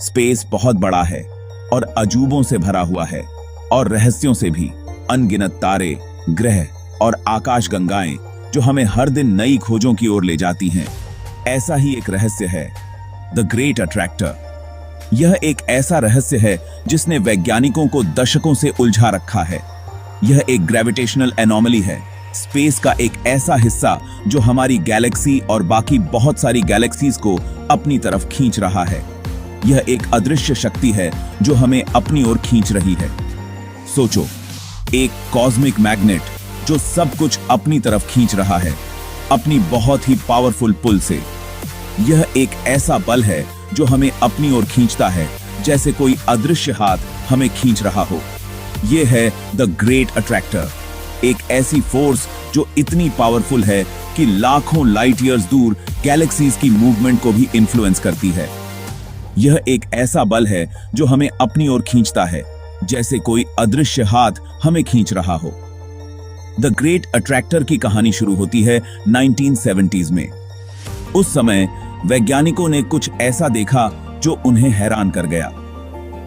Space बहुत बड़ा है और अजूबों से भरा हुआ है और रहस्यों से भी। अनगिनत तारे, ग्रह और आकाशगंगाएं जो हमें हर दिन नई खोजों की ओर ले जाती हैं। ऐसा ही एक रहस्य है द ग्रेट अट्रैक्टर। यह एक ऐसा रहस्य है जिसने वैज्ञानिकों को दशकों से उलझा रखा है। यह एक ग्रेविटेशनल एनोमली है, स्पेस का एक ऐसा हिस्सा जो हमारी गैलेक्सी और बाकी बहुत सारी गैलेक्सीज को अपनी तरफ खींच रहा है। यह एक अदृश्य शक्ति है जो हमें अपनी ओर खींच रही है। सोचो, एक कॉस्मिक मैग्नेट जो सब कुछ अपनी तरफ खींच रहा है अपनी बहुत ही पावरफुल पुल से। यह एक ऐसा बल है जो हमें अपनी ओर खींचता है जैसे कोई अदृश्य हाथ हमें खींच रहा हो। यह है द ग्रेट अट्रैक्टर, एक ऐसी फोर्स जो इतनी पावरफुल है कि लाखों लाइट ईयर्स दूर गैलेक्सीज की मूवमेंट को भी इन्फ्लुएंस करती है। यह एक ऐसा बल है जो हमें अपनी ओर खींचता है जैसे कोई अदृश्य हाथ हमें खींच रहा हो। द ग्रेट अट्रैक्टर की कहानी शुरू होती है 1970s में। उस समय वैज्ञानिकों ने कुछ ऐसा देखा जो उन्हें हैरान कर गया।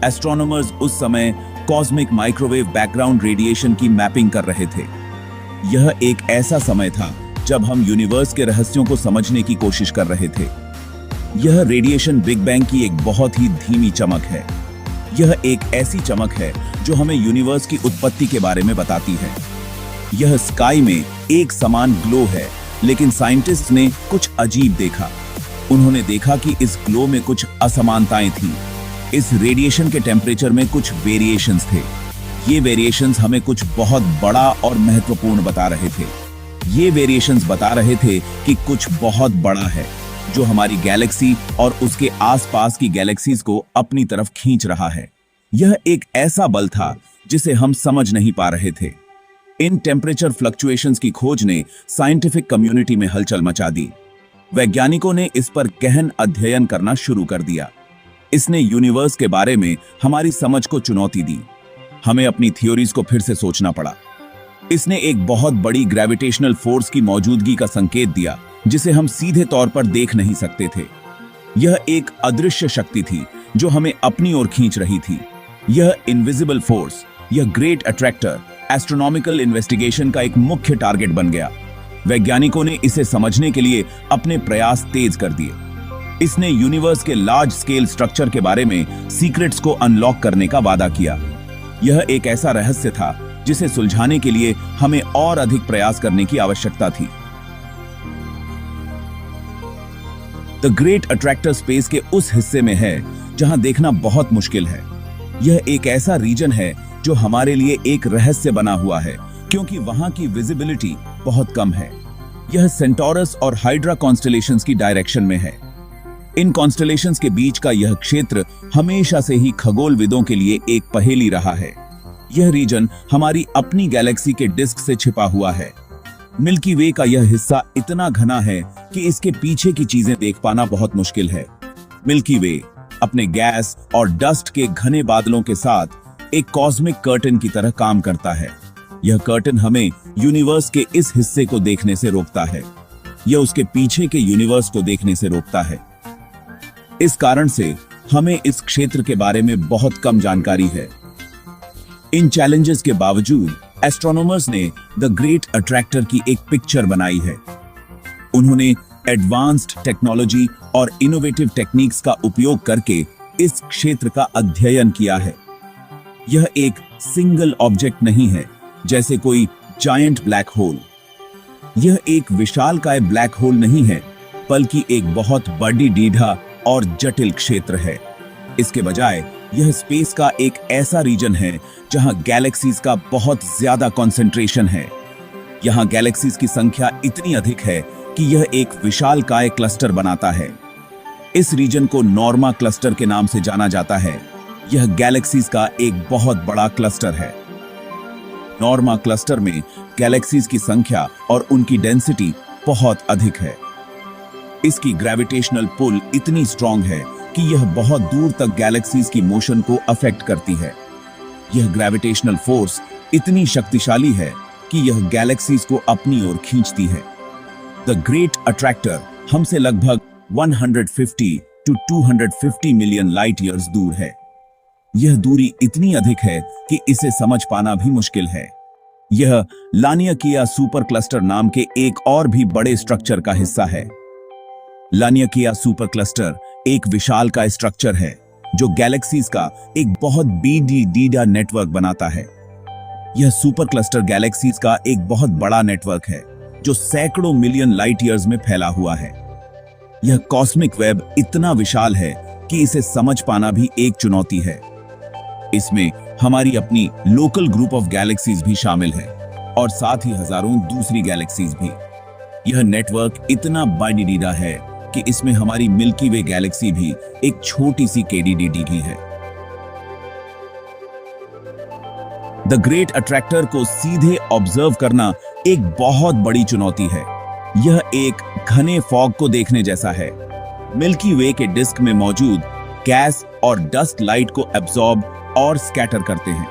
एस्ट्रोनॉमर्स उस समय कॉस्मिक माइक्रोवेव बैकग्राउंड रेडिएशन की मैपिंग कर रहे थे। यह एक ऐसा समय था जब हम यूनिवर्स के रहस्यों को समझने की कोशिश कर रहे थे। यह रेडिएशन बिग बैंग की एक बहुत ही धीमी चमक है। यह एक ऐसी चमक है जो हमें यूनिवर्स की उत्पत्ति के बारे में बताती है। यह स्काई में एक समान ग्लो है, लेकिन साइंटिस्ट ने कुछ अजीब देखा। उन्होंने देखा कि इस ग्लो में कुछ असमानताएं थीं। इस रेडिएशन के टेम्परेचर में कुछ वेरिएशंस थे। ये वेरिएशंस हमें कुछ बहुत बड़ा और महत्वपूर्ण बता रहे थे। ये वेरिएशंस बता रहे थे कि कुछ बहुत बड़ा है जो हमारी गैलेक्सी और उसके आसपास की गैलेक्सीज को अपनी तरफ खींच रहा है। यह एक ऐसा बल था जिसे हम समझ नहीं पा रहे थे। इन टेम्परेचर फ्लक्चुएशंस की खोज ने साइंटिफिक कम्युनिटी में हलचल मचा दी। वैज्ञानिकों ने इस पर गहन अध्ययन करना शुरू कर दिया। इसने यूनिवर्स के बारे में हमारी समझ को चुनौती दी। हमें अपनी थ्योरीज को फिर से सोचना पड़ा। इसने एक बहुत बड़ी ग्रेविटेशनल फोर्स की मौजूदगी का संकेत दिया जिसे हम सीधे तौर पर देख नहीं सकते थे। यह एक अदृश्य शक्ति थी जो हमें अपनी ओर खींच रही थी। यह इनविजिबल फोर्स, यह ग्रेट अट्रैक्टर एस्ट्रोनॉमिकल इन्वेस्टिगेशन का एक मुख्य टारगेट बन गया। वैज्ञानिकों ने इसे समझने के लिए अपने प्रयास तेज कर दिए। इसने यूनिवर्स के लार्ज स्केल स्ट्रक्चर के बारे में सीक्रेट्स को अनलॉक करने का वादा किया। यह एक ऐसा रहस्य था जिसे सुलझाने के लिए हमें और अधिक प्रयास करने की आवश्यकता थी। द ग्रेट अट्रैक्टर स्पेस के उस हिस्से में है जहां देखना बहुत मुश्किल है। यह एक ऐसा रीजन है जो हमारे लिए एक रहस्य बना हुआ है क्योंकि वहां की विजिबिलिटी बहुत कम है। यह सेंटोरस और हाइड्रा कॉन्स्टेलेशंस की डायरेक्शन में है। इन कॉन्स्टेलेशंस के बीच का यह क्षेत्र हमेशा से ही खगोलविदों के लिए एक पहेली रहा है। यह रीजन हमारी अपनी गैलेक्सी के डिस्क से छिपा हुआ है। मिल्की वे का यह हिस्सा इतना घना है कि इसके पीछे की चीजें देख पाना बहुत मुश्किल है। मिल्की वे अपने गैस और डस्ट के घने बादलों के साथ एक कॉस्मिक कर्टन की तरह काम करता है। यह कर्टन हमें यूनिवर्स के इस हिस्से को देखने से रोकता है। यह उसके पीछे के यूनिवर्स को देखने से रोकता है। इस कारण से हमें इस क्षेत्र के बारे में बहुत कम जानकारी है। इन चैलेंजेस के बावजूद एस्ट्रोनॉमर्स ने द ग्रेट अट्रैक्टर की एक पिक्चर बनाई है। उन्होंने एडवांस्ड टेक्नोलॉजी और इनोवेटिव टेक्निक्स का उपयोग करके इस क्षेत्र का अध्ययन किया है। यह एक सिंगल ऑब्जेक्ट नहीं है जैसे कोई जायंट ब्लैक होल। यह एक विशालकाय ब्लैक होल नहीं है, बल्कि एक बहुत बड़ी डीढ़ा और जटिल क्षेत्र है। इसके बजाय यह स्पेस का एक ऐसा रीजन है जहां गैलेक्सीज का बहुत ज्यादा कंसंट्रेशन है। यहां गैलेक्सीज की संख्या इतनी अधिक है कि यह एक विशालकाय क्लस्टर बनाता है। इस रीजन को नॉर्मा क्लस्टर के नाम से जाना जाता है। यह गैलेक्सीज का एक बहुत बड़ा क्लस्टर है। नॉर्मा क्लस्टर में गैलेक्सीज की संख्या और उनकी डेंसिटी बहुत अधिक है। इसकी ग्रेविटेशनल पुल इतनी स्ट्रॉन्ग है कि यह बहुत दूर तक गैलेक्सीज की मोशन को अफेक्ट करती है। यह ग्रेविटेशनल फोर्स इतनी शक्तिशाली है कि यह गैलेक्सीज को अपनी ओर खींचती है। द ग्रेट अट्रैक्टर हमसे लगभग 150 to 250 मिलियन लाइट ईयर्स दूर है। यह दूरी इतनी अधिक है कि इसे समझ पाना भी मुश्किल है। यह लानियाकिया सुपर क्लस्टर नाम के एक और भी बड़े स्ट्रक्चर का हिस्सा है। लानियाकिया सुपर क्लस्टर एक विशाल का स्ट्रक्चर है जो गैलेक्सीज का एक बहुत बीडीडीडा नेटवर्क बनाता है। यह सुपर क्लस्टर गैलेक्सीज का एक बहुत बड़ा नेटवर्क है जो सैकड़ों मिलियन लाइट ईयर्स में फैला हुआ है। यह कॉस्मिक वेब इतना विशाल है कि इसे समझ पाना भी एक चुनौती है। इसमें हमारी अपनी लोकल ग्रुप ऑफ गैलेक्सीज भी शामिल है और साथ ही हजारों दूसरी गैलेक्सीज भी। यह नेटवर्क इतना बाइडिडीडा है कि इसमें हमारी मिल्की वे गैलेक्सी भी एक छोटी सी केडीडीडी भी है। द ग्रेट अट्रैक्टर को सीधे ऑब्जर्व करना एक बहुत बड़ी चुनौती है। यह एक घने फॉग को देखने जैसा है। मिल्की वे के डिस्क में मौजूद गैस और डस्ट लाइट को एब्जॉर्ब और स्कैटर करते हैं।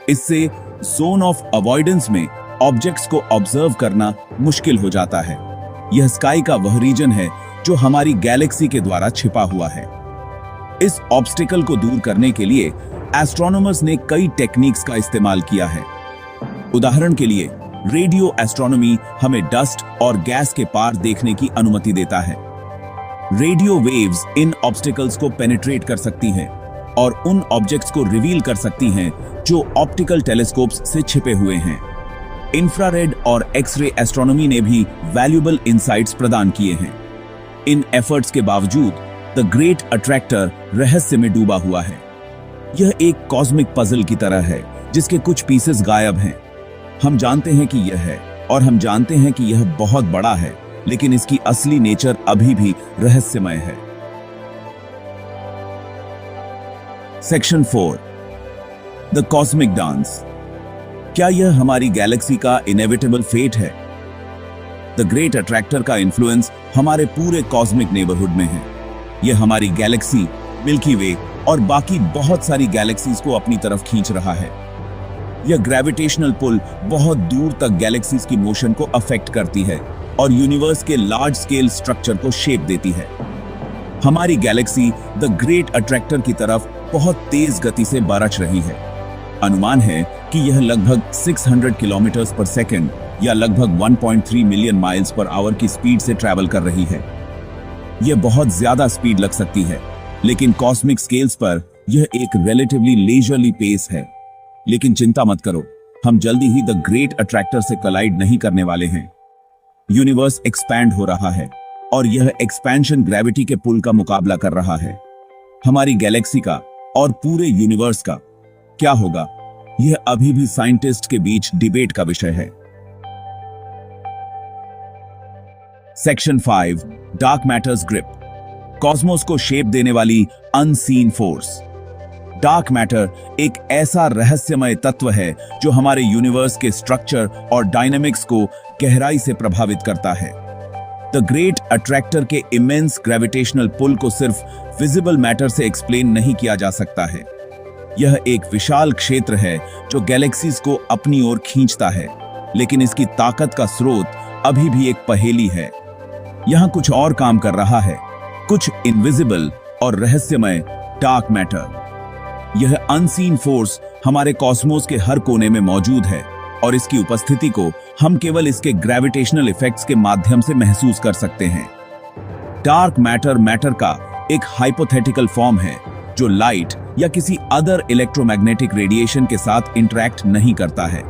इससे जोन ऑफ अवॉइडेंस में ऑब्जेक्ट्स को ऑब्जर्व करना मुश्किल हो जाता है। यह स्काई का वह रीजन है जो हमारी गैलेक्सी के द्वारा छिपा हुआ है। इस ऑब्स्टिकल को दूर करने के लिए एस्ट्रोनॉमर्स ने कई टेक्निक्स का इस्तेमाल किया है। उदाहरण के लिए रेडियो एस्ट्रोनॉमी हमें डस्ट और गैस के पार देखने की अनुमति देता है। रेडियो वेव्स इन ऑब्स्टिकल्स को पेनिट्रेट कर सकती हैं और उन ऑब्जेक्ट्स को रिवील कर सकती हैं जो ऑप्टिकल टेलीस्कोप्स से छिपे हुए हैं। इंफ्रारेड और एक्स-रे एस्ट्रोनॉमी ने भी वैल्यूएबल इनसाइट्स प्रदान किए हैं। इन एफर्ट्स के बावजूद द ग्रेट अट्रैक्टर रहस्य में डूबा हुआ है। यह एक कॉस्मिक पजल की तरह है जिसके कुछ पीसेस गायब हैं। हम जानते हैं कि यह है और हम जानते हैं कि यह बहुत बड़ा है, लेकिन इसकी असली नेचर अभी भी रहस्यमय है। Section 4 the cosmic dance. क्या यह हमारी गैलेक्सी का इनएविटेबल फेट है? द ग्रेट अट्रैक्टर का इन्फ्लुएंस हमारे पूरे कॉस्मिक नेबरहुड में है। यह हमारी गैलेक्सी, मिल्की वे और बाकी बहुत सारी गैलेक्सीज को अपनी तरफ खींच रहा है। यह ग्रेविटेशनल पुल बहुत दूर तक गैलेक्सीज की मोशन को अफेक्ट करती है और यूनिवर्स के लार्ज स्केल स्ट्रक्चर को शेप देती है। हमारी गैलेक्सी द ग्रेट अट्रैक्टर की तरफ बहुत तेज गति से बरछ रही है। अनुमान है कि यह लगभग 600 किलोमीटर पर सेकंड या लगभग 1.3 मिलियन माइल्स पर आवर की स्पीड से ट्रैवल कर रही है। यह बहुत ज्यादा स्पीड लग सकती है, लेकिन कॉस्मिक स्केल्स पर यह एक रिलेटिवली लेजरली पेस है। लेकिन चिंता मत करो, हम जल्दी ही द ग्रेट अट्रैक्टर से कोलाइड नहीं करने वाले हैं। यूनिवर्स एक्सपैंड हो रहा है और यह एक्सपेंशन ग्रेविटी के पुल का मुकाबला कर रहा है। हमारी गैलेक्सी का और पूरे यूनिवर्स का क्या होगा, यह अभी भी साइंटिस्ट के बीच डिबेट का विषय है। Section 5 dark matters grip. Cosmos को शेप देने वाली अनसीन फोर्स। डार्क मैटर एक ऐसा रहस्यमय तत्व है जो हमारे यूनिवर्स के स्ट्रक्चर और डायनामिक्स को गहराई से प्रभावित करता है। द ग्रेट अट्रैक्टर के इमेंस ग्रेविटेशनल पुल को सिर्फ विजिबल मैटर से एक्सप्लेन नहीं किया जा सकता है। यह एक विशाल क्षेत्र है जो गैलेक्सीज को अपनी ओर खींचता है, लेकिन इसकी ताकत का स्रोत अभी भी एक पहेली है। यहां कुछ और काम कर रहा है, कुछ इनविजिबल और रहस्यमय डार्क मैटर। यह अनसीन फोर्स हमारे कॉस्मोस के हर कोने में मौजूद है और इसकी उपस्थिति को हम केवल इसके ग्रेविटेशनल इफेक्ट्स के माध्यम से महसूस कर सकते हैं। डार्क मैटर का एक हाइपोथेटिकल फॉर्म है जो लाइट या किसी अदर इलेक्ट्रोमैग्नेटिक रेडिएशन के साथ इंटरैक्ट नहीं करता है।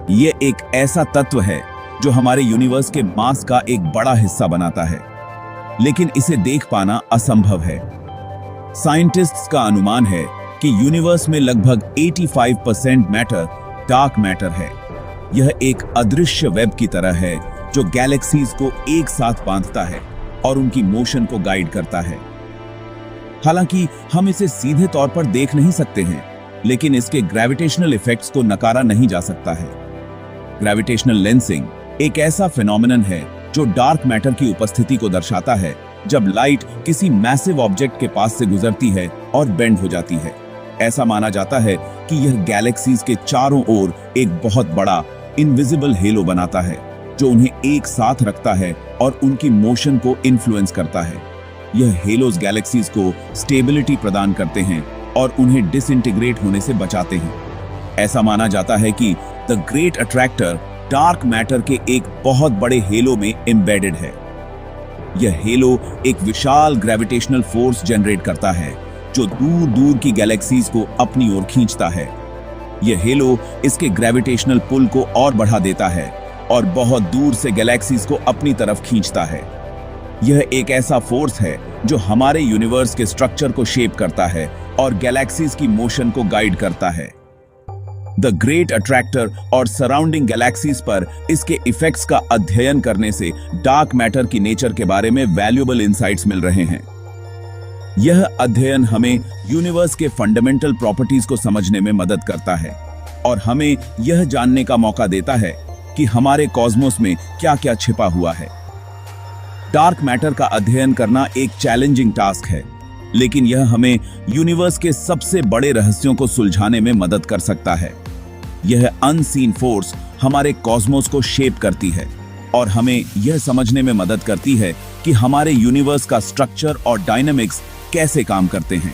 यह एक ऐसा तत्व है जो हमारे यूनिवर्स के मास का एक बड़ा हिस्सा बनाता है, लेकिन इसे देख पाना असंभव है। साइंटिस्ट्स का अनुमान है कि यूनिवर्स में लगभग 85% मैटर डार्क मैटर है। यह एक अदृश्य वेब की तरह है जो गैलेक्सीज को एक साथ बांधता है और उनकी मोशन को गाइड करता है। हालांकि हम इसे सीधे तौर पर देख नहीं सकते हैं, लेकिन इसके ग्रेविटेशनल इफेक्ट्स को नकारा नहीं जा सकता है। ग्रेविटेशनल लेंसिंग एक ऐसा फिनोमिनन है जो डार्क मैटर की उपस्थिति को दर्शाता है जब लाइट किसी मैसिव ऑब्जेक्ट के पास से गुजरती है और बेंड हो जाती है। ऐसा माना जाता है कि यह गैलेक्सीज के चारों ओर एक बहुत बड़ा इनविजिबल हेलो बनाता है जो उन्हें एक साथ रखता है और उनकी मोशन को इन्फ्लुएंस करता है। यह हेलोज गैलेक्सीज को स्टेबिलिटी प्रदान करते हैं और उन्हें डिसइंटीग्रेट होने से बचाते हैं। ऐसा माना जाता है कि the great attractor dark matter के एक बहुत बड़े हेलो में एम्बेडेड है। यह हेलो एक विशाल ग्रेविटेशनल फोर्स जनरेट करता है जो दूर दूर की गैलेक्सीज को अपनी ओर खींचता है। यह हेलो इसके ग्रेविटेशनल पुल को और बढ़ा देता है और बहुत दूर से गैलेक्सीज को अपनी तरफ खींचता है। यह एक ऐसा फोर्स है जो हमारे यूनिवर्स के स्ट्रक्चर को शेप करता है और गैलेक्सीज की मोशन को गाइड करता है। द ग्रेट अट्रैक्टर और सराउंडिंग गैलेक्सीज पर इसके इफेक्ट्स का अध्ययन करने से डार्क मैटर की नेचर के बारे में वैल्यूएबल इंसाइट्स मिल रहे हैं। यह अध्ययन हमें यूनिवर्स के फंडामेंटल प्रॉपर्टीज को समझने में मदद करता है और हमें यह जानने का मौका देता है कि हमारे कॉस्मोस में क्या-क्या छिपा हुआ है। डार्क मैटर का अध्ययन करना एक चैलेंजिंग टास्क है, लेकिन यह हमें यूनिवर्स के सबसे बड़े रहस्यों को सुलझाने में मदद कर सकता है। यह अनसीन फोर्स हमारे कॉस्मोस को शेप करती है और हमें यह समझने में मदद करती है कि हमारे यूनिवर्स का स्ट्रक्चर और डायनामिक्स कैसे काम करते हैं।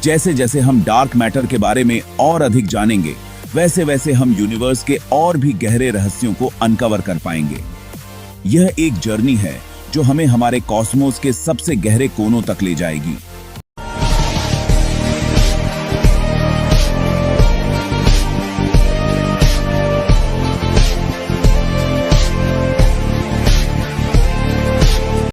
जैसे जैसे हम डार्क मैटर के बारे में और अधिक जानेंगे, वैसे वैसे हम यूनिवर्स के और भी गहरे रहस्यों को अनकवर कर पाएंगे। यह एक जर्नी है जो हमें हमारे कॉस्मोस के सबसे गहरे कोनों तक ले जाएगी।